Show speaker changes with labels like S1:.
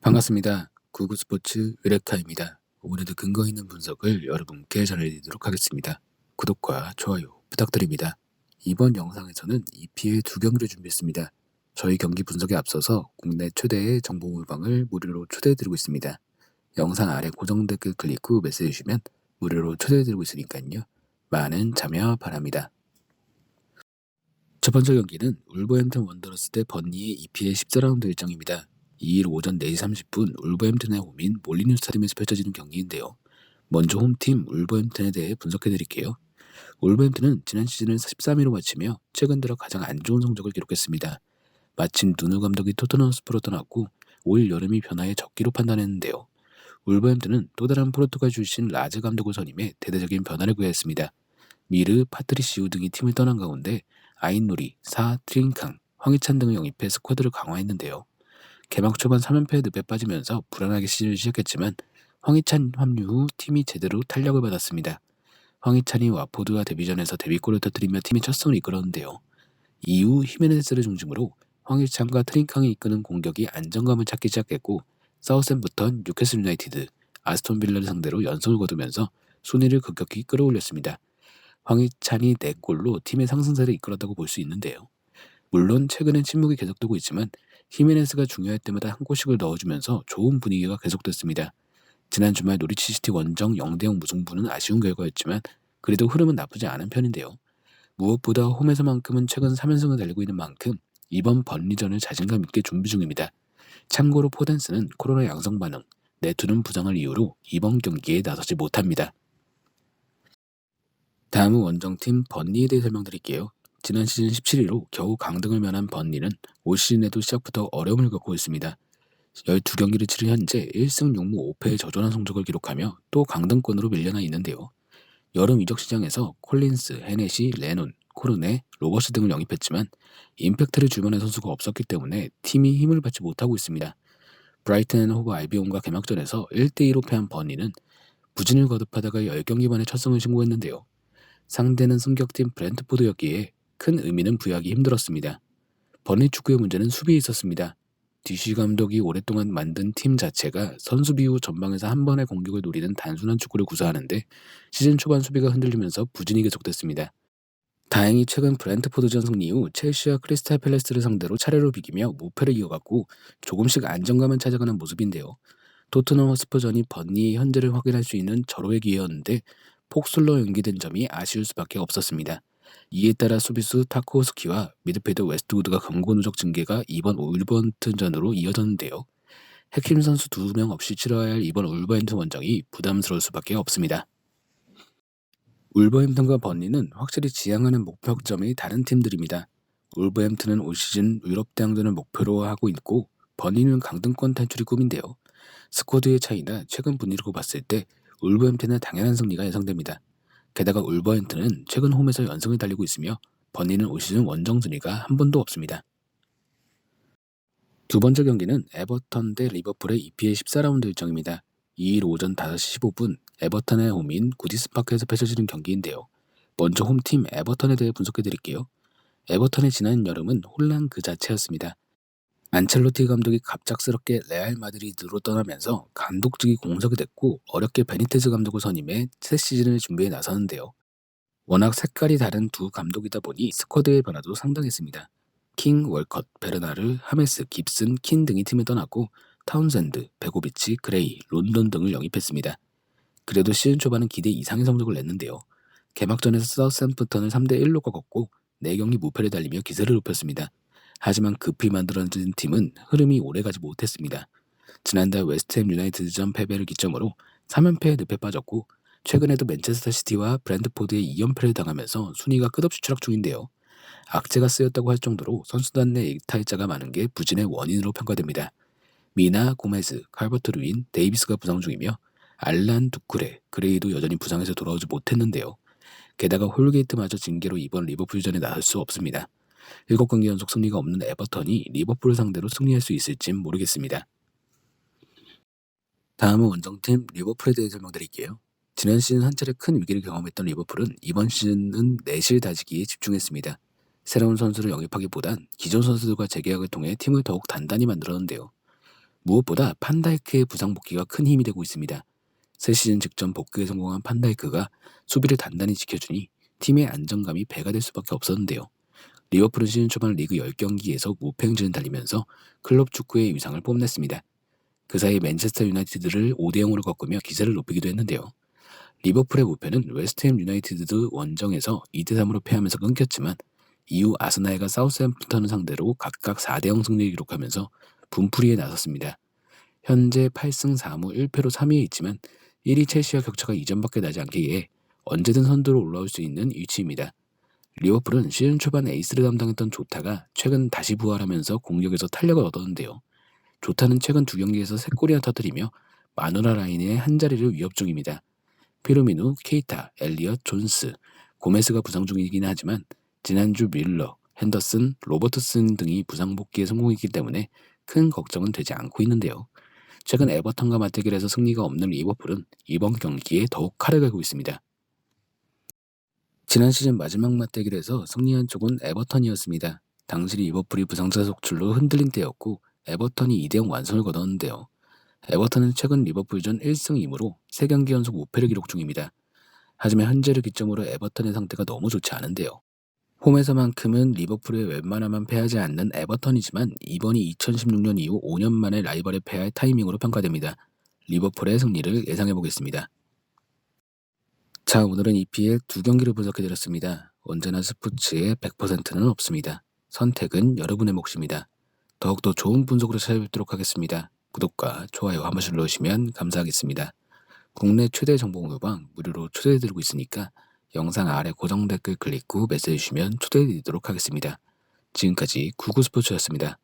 S1: 반갑습니다. 구구스포츠 의레카입니다. 오늘도 근거 있는 분석을 여러분께 전해드리도록 하겠습니다. 구독과 좋아요 부탁드립니다. 이번 영상에서는 EPL 두 경기를 준비했습니다. 저희 경기 분석에 앞서서 국내 최대의 정보 몰방을 무료로 초대해드리고 있습니다. 영상 아래 고정 댓글 클릭 후 메시지 주시면 무료로 초대해드리고 있으니까요. 많은 참여 바랍니다. 첫 번째 경기는 울버햄튼 원더러스 대 번니의 EPL 14라운드 일정입니다. 2일 오전 4시 30분 울버햄튼의 홈인 몰리뉴 스타디움에서 펼쳐지는 경기인데요. 먼저 홈팀 울버햄튼에 대해 분석해드릴게요. 울버햄튼은 지난 시즌을 13위로 마치며 최근 들어 가장 안 좋은 성적을 기록했습니다. 마침 누누 감독이 토트넘 스포로 떠났고 올 여름이 변화의 적기로 판단했는데요. 울버햄튼은 또 다른 포르투갈 출신 라즈 감독을 선임해 대대적인 변화를 구했습니다. 미르, 파트리시우 등이 팀을 떠난 가운데 아인누리, 사, 트링캉, 황희찬 등을 영입해 스쿼드를 강화했는데요. 개막 초반 3연패에 늪에 빠지면서 불안하게 시즌을 시작했지만 황희찬 합류 후 팀이 제대로 탄력을 받았습니다. 황희찬이 와포드와 데뷔전에서 데뷔골을 터뜨리며 팀의 첫 승을 이끌었는데요. 이후 히메네스를 중심으로 황희찬과 트링캉이 이끄는 공격이 안정감을 찾기 시작했고 사우샘프턴, 뉴캐슬 유나이티드, 아스톤 빌라를 상대로 연승을 거두면서 순위를 급격히 끌어올렸습니다. 황희찬이 4골로 팀의 상승세를 이끌었다고 볼 수 있는데요. 물론 최근엔 침묵이 계속되고 있지만 히메네스가 중요할 때마다 한 골씩을 넣어주면서 좋은 분위기가 계속됐습니다. 지난 주말 노리치 시티 원정 0대0 무승부는 아쉬운 결과였지만 그래도 흐름은 나쁘지 않은 편인데요. 무엇보다 홈에서만큼은 최근 3연승을 달리고 있는 만큼 이번 번리전을 자신감 있게 준비 중입니다. 참고로 포덴스는 코로나 양성 반응, 네투는 부상을 이유로 이번 경기에 나서지 못합니다. 다음은 원정팀 번리에 대해 설명드릴게요. 지난 시즌 17위로 겨우 강등을 면한 번리는 올 시즌에도 시작부터 어려움을 겪고 있습니다. 12경기를 치른 현재 1승 6무 5패의 저조한 성적을 기록하며 또 강등권으로 밀려나 있는데요. 여름 이적 시장에서 콜린스, 헤넷이, 레논, 코르네, 로버스 등을 영입했지만 임팩트를 줄 만한 선수가 없었기 때문에 팀이 힘을 받지 못하고 있습니다. 브라이튼 앤 호브 알비온과 개막전에서 1대2로 패한 번리는 부진을 거듭하다가 10경기 만에 첫 승을 신고했는데요. 상대는 승격팀 브랜트포드였기에 큰 의미는 부여하기 힘들었습니다. 번리 축구의 문제는 수비에 있었습니다. DC 감독이 오랫동안 만든 팀 자체가 선수비 후 전방에서 한 번의 공격을 노리는 단순한 축구를 구사하는데 시즌 초반 수비가 흔들리면서 부진이 계속됐습니다. 다행히 최근 브랜트포드전 승리 후 첼시와 크리스탈 팰레스를 상대로 차례로 비기며 무패를 이어갔고 조금씩 안정감을 찾아가는 모습인데요. 토트넘 허스퍼전이 번니의 현재를 확인할 수 있는 절호의 기회였는데 폭술로 연기된 점이 아쉬울 수밖에 없었습니다. 이에 따라 수비수 타코스키와 미드필더 웨스트우드가 경고 누적 징계가 이번 울버햄튼전으로 이어졌는데요. 핵심 선수 2명 없이 치러야 할 이번 울버햄튼 원정이 부담스러울 수밖에 없습니다. 울버햄튼과 번리는 확실히 지향하는 목표점이 다른 팀들입니다. 울버햄튼은 올 시즌 유럽 대항전을 목표로 하고 있고 번리는 강등권 탈출이 꿈인데요. 스쿼드의 차이나 최근 분위기로 봤을 때 울버햄튼은 당연한 승리가 예상됩니다. 게다가 울버햄튼은 최근 홈에서 연승을 달리고 있으며 번리는 올 시즌 원정 순위가 한 번도 없습니다. 두 번째 경기는 에버턴 대 리버풀의 EPL 14라운드 일정입니다. 2일 오전 5시 15분 에버턴의 홈인 구디스파크에서 펼쳐지는 경기인데요. 먼저 홈팀 에버턴에 대해 분석해드릴게요. 에버턴의 지난 여름은 혼란 그 자체였습니다. 안첼로티 감독이 갑작스럽게 레알 마드리드로 떠나면서 감독직이 공석이 됐고 어렵게 베니테즈 감독을 선임해 새 시즌을 준비해 나서는데요. 워낙 색깔이 다른 두 감독이다 보니 스쿼드의 변화도 상당했습니다. 킹, 월컷, 베르나르, 하메스, 깁슨, 킨 등이 팀을 떠났고 타운샌드, 베고비치, 그레이, 론던 등을 영입했습니다. 그래도 시즌 초반은 기대 이상의 성적을 냈는데요. 개막전에서 사우샘프턴을 3대1로 꺾었고 4경기 무패를 달리며 기세를 높였습니다. 하지만 급히 만들어진 팀은 흐름이 오래가지 못했습니다. 지난달 웨스트햄 유나이티드전 패배를 기점으로 3연패에 늪에 빠졌고 최근에도 맨체스터 시티와 브랜트포드의 2연패를 당하면서 순위가 끝없이 추락 중인데요. 악재가 쓰였다고 할 정도로 선수단 내 이탈자가 많은 게 부진의 원인으로 평가됩니다. 미나, 고메즈, 칼버트 루인, 데이비스가 부상 중이며 알란, 두쿠레, 그레이도 여전히 부상해서 돌아오지 못했는데요. 게다가 홀게이트마저 징계로 이번 리버풀전에 나설 수 없습니다. 7경기 연속 승리가 없는 에버턴이 리버풀을 상대로 승리할 수 있을진 모르겠습니다. 다음은 원정팀 리버풀에 대해 설명드릴게요. 지난 시즌 한 차례 큰 위기를 경험했던 리버풀은 이번 시즌은 내실 다지기에 집중했습니다. 새로운 선수를 영입하기보단 기존 선수들과 재계약을 통해 팀을 더욱 단단히 만들었는데요. 무엇보다 판다이크의 부상 복귀가 큰 힘이 되고 있습니다. 새 시즌 직전 복귀에 성공한 판다이크가 수비를 단단히 지켜주니 팀의 안정감이 배가 될 수밖에 없었는데요. 리버풀은 시즌 초반 리그 10경기에서 무패 행진을 달리면서 클럽 축구의 위상을 뽐냈습니다. 그 사이 맨체스터 유나이티드를 5대0으로 꺾으며 기세를 높이기도 했는데요. 리버풀의 무패는 웨스트햄 유나이티드 원정에서 2대3으로 패하면서 끊겼지만 이후 아스날과 사우스햄프턴을 상대로 각각 4대0 승리를 기록하면서 분풀이에 나섰습니다. 현재 8승 4무 1패로 3위에 있지만 1위 첼시와 격차가 2점밖에 나지 않기에 언제든 선두로 올라올 수 있는 위치입니다. 리버풀은 시즌 초반 에이스를 담당했던 조타가 최근 다시 부활하면서 공격에서 탄력을 얻었는데요. 조타는 최근 2경기에서 3골이나 터뜨리며 마누라 라인의 한자리를 위협 중입니다. 피르미누, 케이타, 엘리엇, 존스, 고메스가 부상 중이긴 하지만 지난주 밀러, 핸더슨, 로버트슨 등이 부상 복귀에 성공했기 때문에 큰 걱정은 되지 않고 있는데요. 최근 에버턴과 맞대결에서 승리가 없는 리버풀은 이번 경기에 더욱 칼을 갈고 있습니다. 지난 시즌 마지막 맞대결에서 승리한 쪽은 에버턴이었습니다. 당시 리버풀이 부상자 속출로 흔들린 때였고 에버턴이 2대0 완승을 거뒀는데요. 에버턴은 최근 리버풀전 1승 2무로 3경기 연속 무패를 기록 중입니다. 하지만 현재를 기점으로 에버턴의 상태가 너무 좋지 않은데요. 홈에서만큼은 리버풀에 웬만하면 패하지 않는 에버턴이지만 이번이 2016년 이후 5년 만에 라이벌에 패할 타이밍으로 평가됩니다. 리버풀의 승리를 예상해보겠습니다. 자, 오늘은 EPL 2경기를 분석해드렸습니다. 언제나 스포츠에 100%는 없습니다. 선택은 여러분의 몫입니다. 더욱더 좋은 분석으로 찾아뵙도록 하겠습니다. 구독과 좋아요 한 번씩 눌러주시면 감사하겠습니다. 국내 최대 정보 공유방 무료로 초대해드리고 있으니까 영상 아래 고정 댓글 클릭 후 메시지 주시면 초대해드리도록 하겠습니다. 지금까지 구구스포츠였습니다.